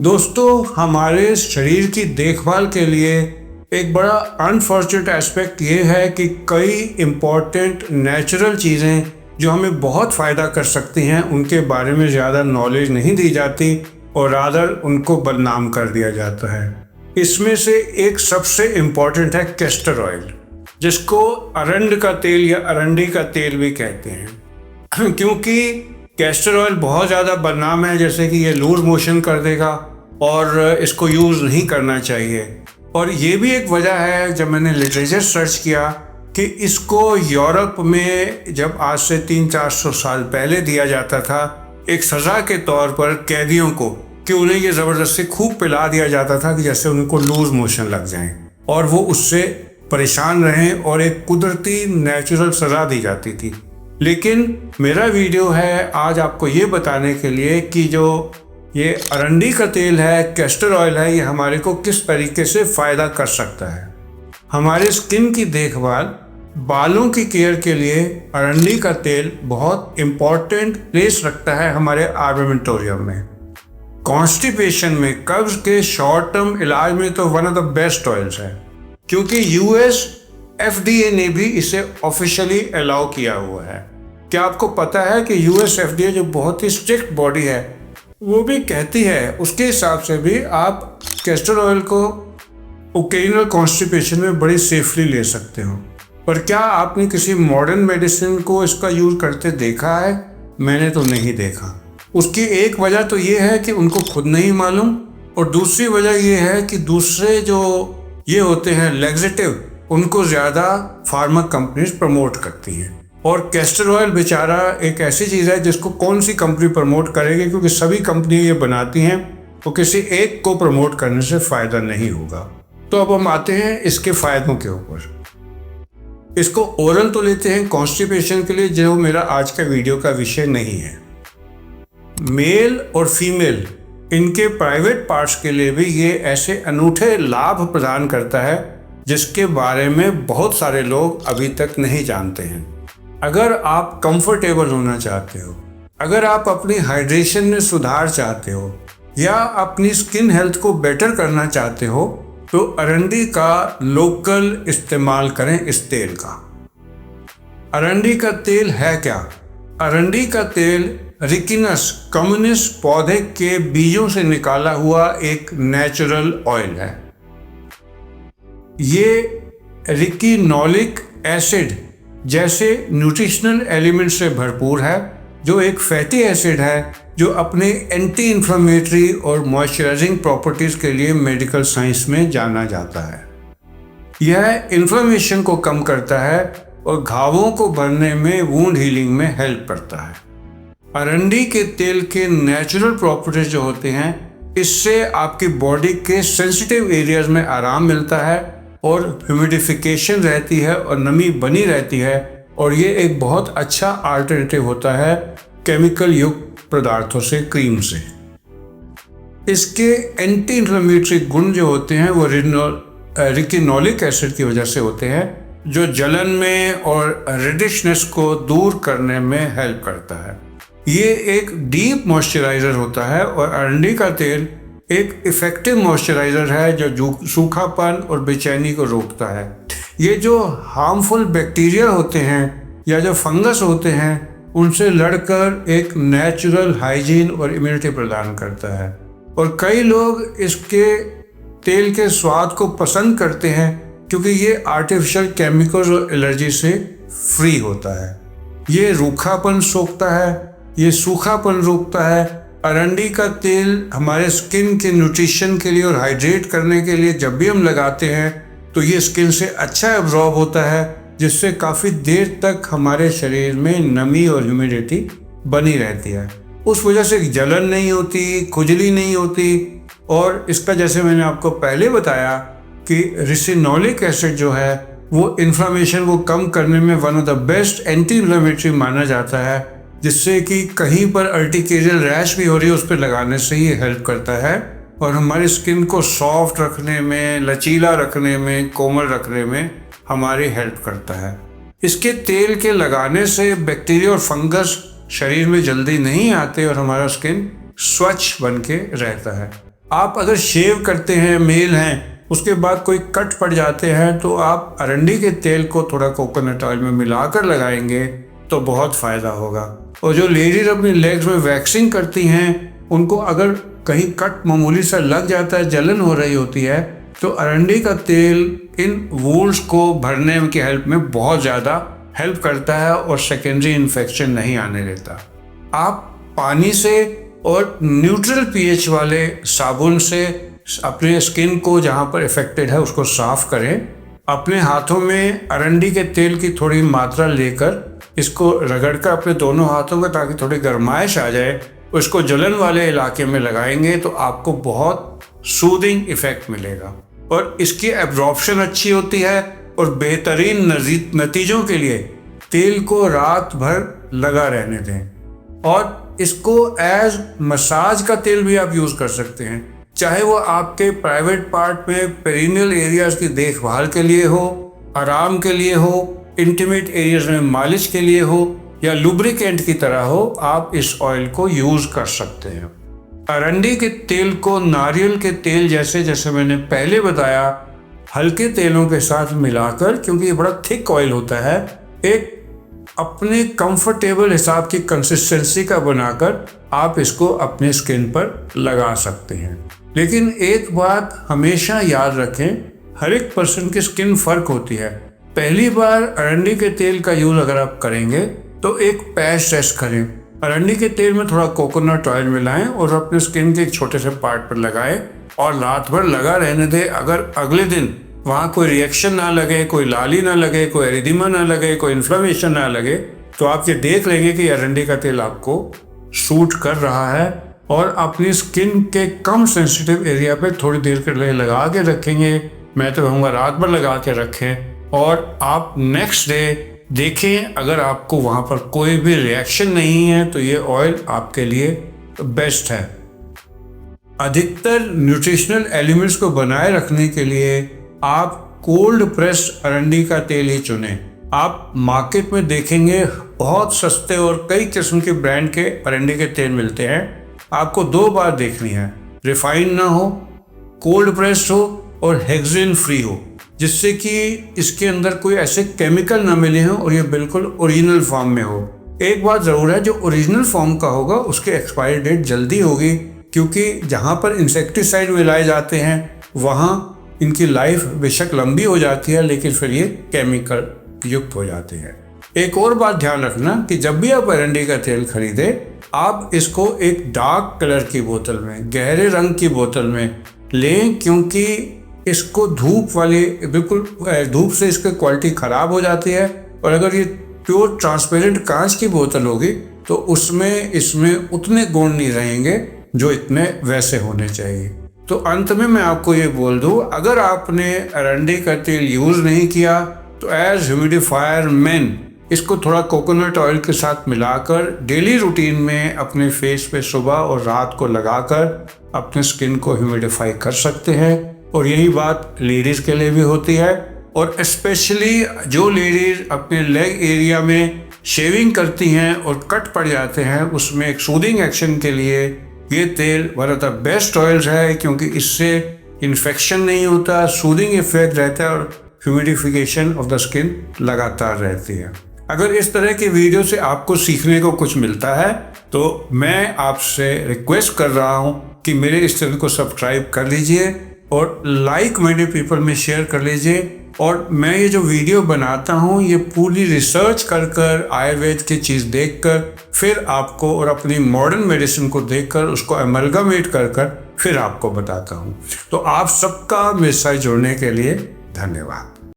दोस्तों, हमारे शरीर की देखभाल के लिए एक बड़ा अनफॉर्चुनेट एस्पेक्ट ये है कि कई इम्पॉर्टेंट नेचुरल चीज़ें जो हमें बहुत फ़ायदा कर सकती हैं उनके बारे में ज़्यादा नॉलेज नहीं दी जाती और रादर उनको बदनाम कर दिया जाता है। इसमें से एक सबसे इम्पॉर्टेंट है कैस्टर ऑयल, जिसको अरंड का तेल या अरंडी का तेल भी कहते हैं क्योंकि कैस्टर ऑयल बहुत ज़्यादा बदनाम है, जैसे कि ये लूज मोशन कर देगा और इसको यूज़ नहीं करना चाहिए। और ये भी एक वजह है, जब मैंने लिटरेचर सर्च किया, कि इसको यूरोप में जब आज से 300-400 साल पहले दिया जाता था एक सज़ा के तौर पर कैदियों को, कि उन्हें ये ज़बरदस्ती खूब पिला दिया जाता था कि जैसे उनको लूज मोशन लग जाए और वो उससे परेशान रहें, और एक कुदरती नेचुरल सज़ा दी जाती थी। लेकिन मेरा वीडियो है आज आपको ये बताने के लिए कि जो ये अरंडी का तेल है, कैस्टर ऑयल है, ये हमारे को किस तरीके से फ़ायदा कर सकता है। हमारे स्किन की देखभाल, बालों की केयर के लिए अरंडी का तेल बहुत इम्पॉर्टेंट प्लेस रखता है हमारे आर्मामेंटोरियम में। कॉन्स्टिपेशन में, कब्ज के शॉर्ट टर्म इलाज में तो one of the best oils है, क्योंकि यूएस FDA ने भी इसे ऑफिशियली अलाउ किया हुआ है। क्या आपको पता है कि यूएस FDA जो बहुत ही स्ट्रिक्ट बॉडी है, वो भी कहती है, उसके हिसाब से भी आप कैस्टर ऑयल को ओकेजनल कॉन्स्टिपेशन में बड़ी सेफली ले सकते हो। पर क्या आपने किसी मॉडर्न मेडिसिन को इसका यूज़ करते देखा है? मैंने तो नहीं देखा। उसकी एक वजह तो ये है कि उनको खुद नहीं मालूम, और दूसरी वजह ये है कि दूसरे जो ये होते हैं लैक्सेटिव, उनको ज़्यादा फार्मा कंपनीज प्रमोट करती हैं। और कैस्टर ऑयल बेचारा एक ऐसी चीज़ है जिसको कौन सी कंपनी प्रमोट करेगी, क्योंकि सभी कंपनी ये बनाती हैं, तो किसी एक को प्रमोट करने से फ़ायदा नहीं होगा। तो अब हम आते हैं इसके फ़ायदों के ऊपर। इसको ओरल तो लेते हैं कॉन्स्टिपेशन के लिए, जो मेरा आज का वीडियो का विषय नहीं है। मेल और फीमेल, इनके प्राइवेट पार्ट्स के लिए भी ये ऐसे अनूठे लाभ प्रदान करता है जिसके बारे में बहुत सारे लोग अभी तक नहीं जानते हैं। अगर आप कंफर्टेबल होना चाहते हो, अगर आप अपनी हाइड्रेशन में सुधार चाहते हो, या अपनी स्किन हेल्थ को बेटर करना चाहते हो, तो अरंडी का लोकल इस्तेमाल करें इस तेल का। अरंडी का तेल है क्या? अरंडी का तेल रिकिनस कम्युनिस पौधे के बीजों से निकाला हुआ एक नेचुरल ऑयल है। ये रिकिनोलिक एसिड जैसे न्यूट्रिशनल एलिमेंट से भरपूर है, जो एक फैटी एसिड है जो अपने एंटी इन्फ्लेमेटरी और मॉइस्चराइजिंग प्रॉपर्टीज़ के लिए मेडिकल साइंस में जाना जाता है। यह इन्फ्लेमेशन को कम करता है और घावों को भरने में, वुंड हीलिंग में हेल्प करता है। अरंडी के तेल के नेचुरल प्रॉपर्टीज जो होते हैं, इससे आपकी बॉडी के सेंसिटिव एरियाज में आराम मिलता है और ह्यूमिडिफिकेशन रहती है और नमी बनी रहती है, और ये एक बहुत अच्छा अल्टरनेटिव होता है केमिकल युक्त पदार्थों से, क्रीम से। इसके एंटी इन्फ्लेमेटरी गुण जो होते हैं वो रिकिनोलिक एसिड की वजह से होते हैं, जो जलन में और रेडिशनेस को दूर करने में हेल्प करता है। ये एक डीप मॉइस्चराइजर होता है, और अरंडी का तेल एक इफेक्टिव मॉइस्चराइजर है जो सूखापन और बेचैनी को रोकता है। ये जो हार्मफुल बैक्टीरिया होते हैं या जो फंगस होते हैं, उनसे लड़कर एक नेचुरल हाइजीन और इम्यूनिटी प्रदान करता है। और कई लोग इसके तेल के स्वाद को पसंद करते हैं क्योंकि ये आर्टिफिशियल केमिकल्स और एलर्जी से फ्री होता है। ये रूखापन सोखता है, ये सूखापन रोकता है। अरंडी का तेल हमारे स्किन के न्यूट्रिशन के लिए और हाइड्रेट करने के लिए जब भी हम लगाते हैं तो ये स्किन से अच्छा एब्जॉर्ब होता है, जिससे काफ़ी देर तक हमारे शरीर में नमी और ह्यूमिडिटी बनी रहती है। उस वजह से जलन नहीं होती, खुजली नहीं होती। और इसका, जैसे मैंने आपको पहले बताया, कि रिसिनोलिक एसिड जो है वो इन्फ्लेमेशन को कम करने में one of the best anti inflammatory माना जाता है, जिससे कि कहीं पर अर्टिकेरियल रैश भी हो रही है, उस पर लगाने से ये हेल्प करता है और हमारी स्किन को सॉफ्ट रखने में, लचीला रखने में, कोमल रखने में हमारी हेल्प करता है। इसके तेल के लगाने से बैक्टीरिया और फंगस शरीर में जल्दी नहीं आते और हमारा स्किन स्वच्छ बन के रहता है। आप अगर शेव करते हैं, मेल हैं, उसके बाद कोई कट पड़ जाते हैं, तो आप अरंडी के तेल को थोड़ा कोकोनट ऑयल में मिलाकर लगाएंगे तो बहुत फ़ायदा होगा। और जो लेडीज अपनी लेग्स में वैक्सिंग करती हैं, उनको अगर कहीं कट मामूली सा लग जाता है, जलन हो रही होती है, तो अरंडी का तेल इन वुंड्स को भरने की हेल्प में बहुत ज़्यादा हेल्प करता है और सेकेंडरी इन्फेक्शन नहीं आने देता। आप पानी से और न्यूट्रल पीएच वाले साबुन से अपने स्किन को जहाँ पर इफेक्टेड है उसको साफ करें। अपने हाथों में अरंडी के तेल की थोड़ी मात्रा लेकर इसको रगड़कर अपने दोनों हाथों में, ताकि थोड़ी गर्माइश आ जाए, उसको जलन वाले इलाके में लगाएंगे तो आपको बहुत सूदिंग इफेक्ट मिलेगा और इसकी एब्जॉर्प्शन अच्छी होती है। और बेहतरीन नतीजों के लिए तेल को रात भर लगा रहने दें। और इसको एज मसाज का तेल भी आप यूज़ कर सकते हैं, चाहे वो आपके प्राइवेट पार्ट में पेरिनियल एरियाज की देखभाल के लिए हो, आराम के लिए हो, इंटीमेट एरियाज में मालिश के लिए हो, या लुब्रिकेंट की तरह हो। आप इस ऑयल को यूज़ कर सकते हैं। अरंडी के तेल को नारियल के तेल जैसे मैंने पहले बताया, हल्के तेलों के साथ मिलाकर, क्योंकि ये बड़ा थिक ऑयल होता है, एक अपने कंफर्टेबल हिसाब की कंसिस्टेंसी का बनाकर आप इसको अपने स्किन पर लगा सकते हैं। लेकिन एक बात हमेशा याद रखें, हर एक पर्सन की स्किन फर्क होती है। पहली बार अरंडी के तेल का यूज़ अगर आप करेंगे तो एक पैच टेस्ट करें। अरंडी के तेल में थोड़ा कोकोनट ऑयल मिलाएं और अपने स्किन के एक छोटे से पार्ट पर लगाएं और रात भर लगा रहने दें। अगर अगले दिन वहाँ कोई रिएक्शन ना लगे, कोई लाली ना लगे, कोई एरिदिमा ना लगे, कोई इन्फ्लेमेशन ना लगे, तो आप ये देख लेंगे कि अरंडी का तेल आपको सूट कर रहा है। और अपनी स्किन के कम सेंसिटिव एरिया पे थोड़ी देर के लिए लगा के रखेंगे। मैं तो कहूँगा रात भर लगा के रखें और आप नेक्स्ट डे देखें, अगर आपको वहाँ पर कोई भी रिएक्शन नहीं है तो ये ऑयल आपके लिए बेस्ट है। अधिकतर न्यूट्रिशनल एलिमेंट्स को बनाए रखने के लिए आप कोल्ड प्रेस्ड अरंडी का तेल ही चुनें। आप मार्केट में देखेंगे बहुत सस्ते और कई किस्म के ब्रांड के अरंडी के तेल मिलते हैं। आपको दो बात देखनी है, रिफाइंड ना हो, कोल्ड प्रेस्ड हो और हेक्सेन फ्री हो, जिससे कि इसके अंदर कोई ऐसे केमिकल ना मिले हों और ये बिल्कुल ओरिजिनल फॉर्म में हो। एक बात ज़रूर है, जो ओरिजिनल फॉर्म का होगा उसकी एक्सपायरी डेट जल्दी होगी, क्योंकि जहाँ पर इंसेक्टिसाइड मिलाए जाते हैं वहाँ इनकी लाइफ बेशक लंबी हो जाती है, लेकिन फिर ये केमिकल युक्त हो जाते हैं। एक और बात ध्यान रखना कि जब भी आप अरंडी का तेल खरीदें, आप इसको एक डार्क कलर की बोतल में, गहरे रंग की बोतल में लें, क्योंकि इसको बिल्कुल धूप से इसकी क्वालिटी ख़राब हो जाती है। और अगर ये प्योर ट्रांसपेरेंट कांच की बोतल होगी तो इसमें उतने गुण नहीं रहेंगे जो इतने वैसे होने चाहिए। तो अंत में मैं आपको ये बोल दूं, अगर आपने अरंडी का तेल यूज़ नहीं किया तो एज ह्यूमिडिफायर मैन इसको थोड़ा कोकोनट ऑयल के साथ मिलाकर डेली रूटीन में अपने फेस पे सुबह और रात को लगाकर अपने स्किन को ह्यूमिडिफाई कर सकते हैं। और यही बात लेडीज़ के लिए भी होती है। और स्पेशली जो लेडीज़ अपने लेग एरिया में शेविंग करती हैं और कट पड़ जाते हैं, उसमें एक सूदिंग एक्शन के लिए ये तेल one of the best oils है, क्योंकि इससे इन्फेक्शन नहीं होता, सूदिंग इफेक्ट रहता है और ह्यूमिडिफिकेशन ऑफ द स्किन लगातार रहती है। अगर इस तरह की वीडियो से आपको सीखने को कुछ मिलता है तो मैं आपसे रिक्वेस्ट कर रहा हूँ कि मेरे इस चैनल को सब्सक्राइब कर लीजिए और लाइक माइंडेड पीपल में शेयर कर लीजिए। और मैं ये जो वीडियो बनाता हूँ ये पूरी रिसर्च कर आयुर्वेद की चीज़ देखकर फिर आपको और अपनी मॉडर्न मेडिसिन को देखकर उसको अमलगमेट कर फिर आपको बताता हूँ। तो आप सबका मेरे साथ जुड़ने के लिए धन्यवाद।